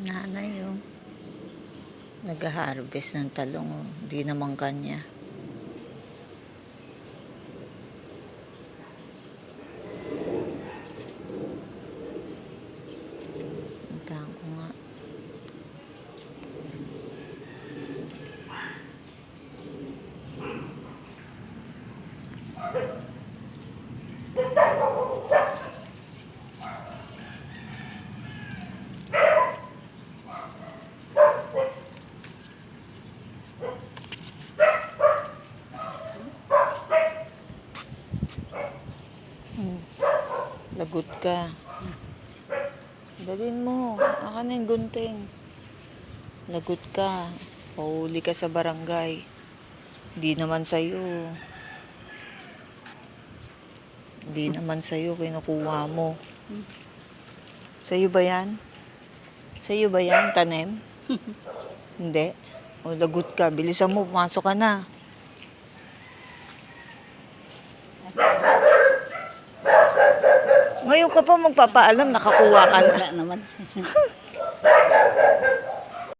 Nanay, oh. Nag-harvest ng talong, oh. Di naman kanya. Puntahan ko nga. Lagot ka. Dalhin mo. Akan na yung gunting. Lagot ka. Pauli ka sa barangay. Di naman sa'yo. Di naman sa'yo. Kinukuha mo. Sa'yo ba yan? Sa'yo ba yan, tanim? Hindi. O, lagot ka. Bilisan mo. Pumasok ka na. Ngayon ka pa magpapaalam, nakakuha ka na. Wala naman.